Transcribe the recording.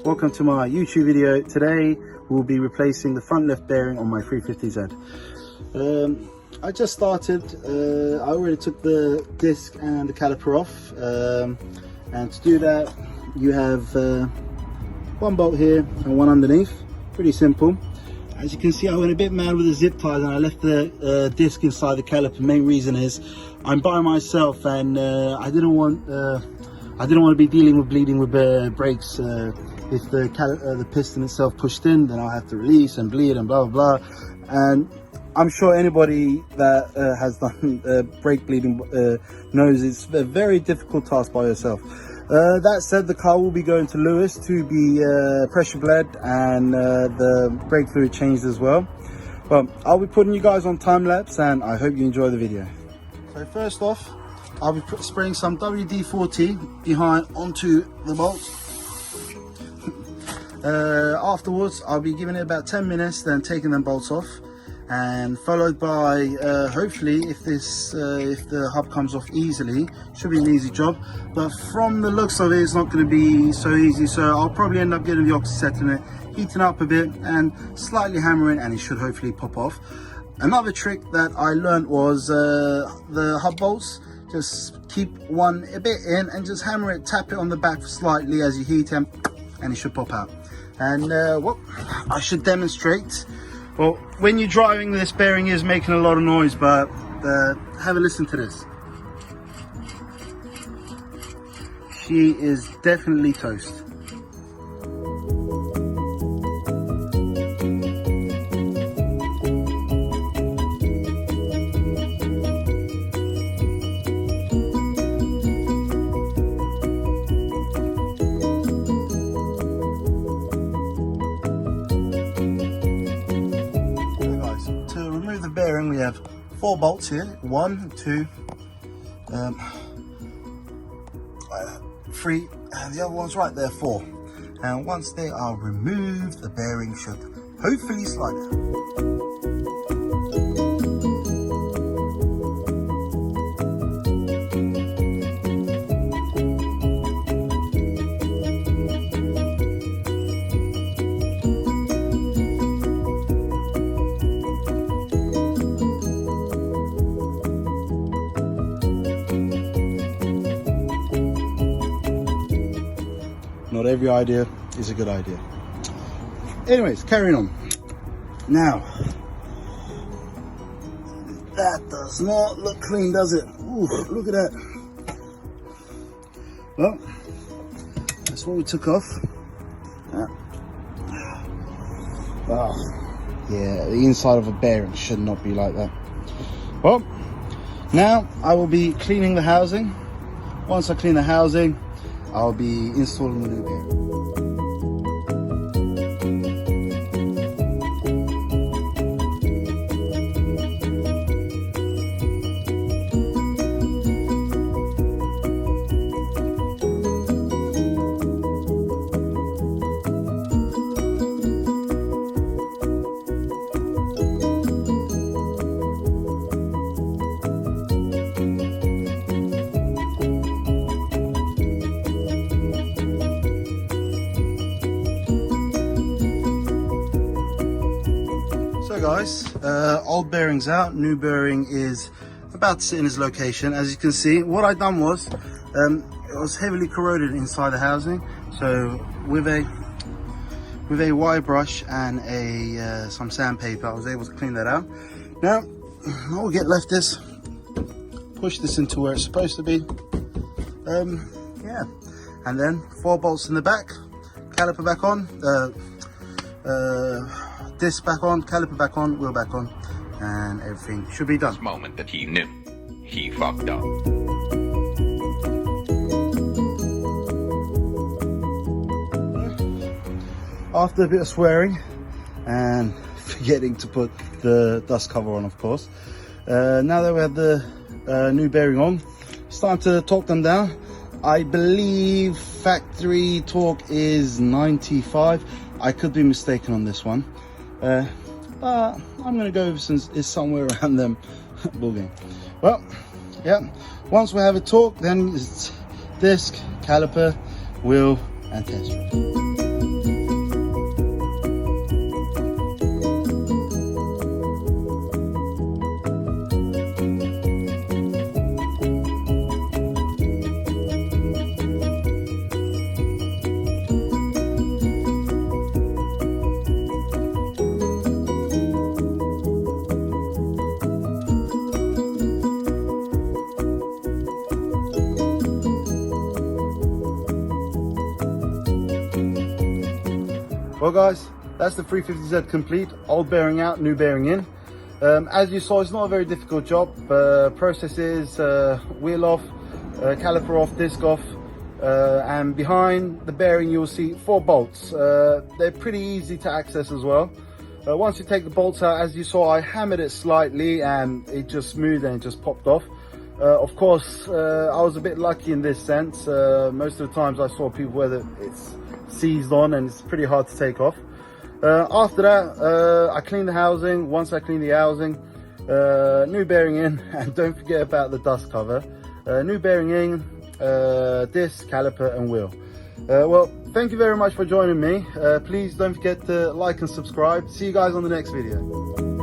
welcome to my YouTube video. Today we'll be replacing the front left bearing on my 350Z. I just started. I already took the disc and the caliper off, and to do that you have one bolt here and one underneath. Pretty simple. As you can see, I went a bit mad with the zip ties and I left the disc inside the caliper. Main reason is I'm by myself and I didn't want to be dealing with bleeding with brakes. If the piston itself pushed in, then I'll have to release and bleed and blah blah blah. And I'm sure anybody that has done brake bleeding knows it's a very difficult task by yourself. That said, the car will be going to Lewis to be pressure bled and the brake fluid changed as well. But I'll be putting you guys on time lapse and I hope you enjoy the video. So first off, I'll be spraying some WD-40 behind onto the bolt. Afterwards, I'll be giving it about 10 minutes, then taking them bolts off, and followed by hopefully, if the hub comes off easily, should be an easy job. But from the looks of it, it's not going to be so easy. So I'll probably end up getting the oxyset in it, heating up a bit, and slightly hammering, and it should hopefully pop off. Another trick that I learned was the hub bolts. Just keep one a bit in and just hammer it, tap it on the back slightly as you heat them, and it should pop out. And what I should demonstrate, well, when you're driving, this bearing is making a lot of noise, but have a listen to this. She is definitely toast. Bearing, we have 4 bolts here, 1, 2, 3, and the other one's right there, 4. And once they are removed, the bearing should hopefully slide out. Not every idea is a good idea. Anyways, carrying on. Now, that does not look clean, does it? Ooh, look at that. Well, that's what we took off. Oh, yeah, the inside of a bearing should not be like that. Well, now I will be cleaning the housing. Once I clean the housing, I'll be installing the new bearing. So guys, old bearing's out, new bearing is about to sit in its location. As you can see, what I done was, it was heavily corroded inside the housing. So with a wire brush and some sandpaper, I was able to clean that out. Now, all we get left is push this into where it's supposed to be. Yeah, and then 4 bolts in the back, caliper back on, disc back on, caliper back on, wheel back on, and everything should be done. This moment that he knew he fucked up. After a bit of swearing and forgetting to put the dust cover on, of course, now that we have the new bearing on, it's time to torque them down. I believe factory torque is 95. I could be mistaken on this one. But I'm gonna go since it's somewhere around them ballgame. Well, yeah, once we have a torque, then it's disc, caliper, wheel and test. Well guys, that's the 350Z complete. Old bearing out, new bearing in. As you saw, it's not a very difficult job. Process is wheel off, caliper off, disc off, and behind the bearing you'll see 4 bolts. They're pretty easy to access as well. Once you take the bolts out, as you saw, I hammered it slightly and it just smoothed and it just popped off. Of course, I was a bit lucky in this sense. Most of the times I saw people where it's seized on and it's pretty hard to take off. After that, I cleaned the housing. Once I cleaned the housing, new bearing in, and don't forget about the dust cover. New bearing in, disc, caliper and wheel. Well, thank you very much for joining me. Please don't forget to like and subscribe. See you guys on the next video.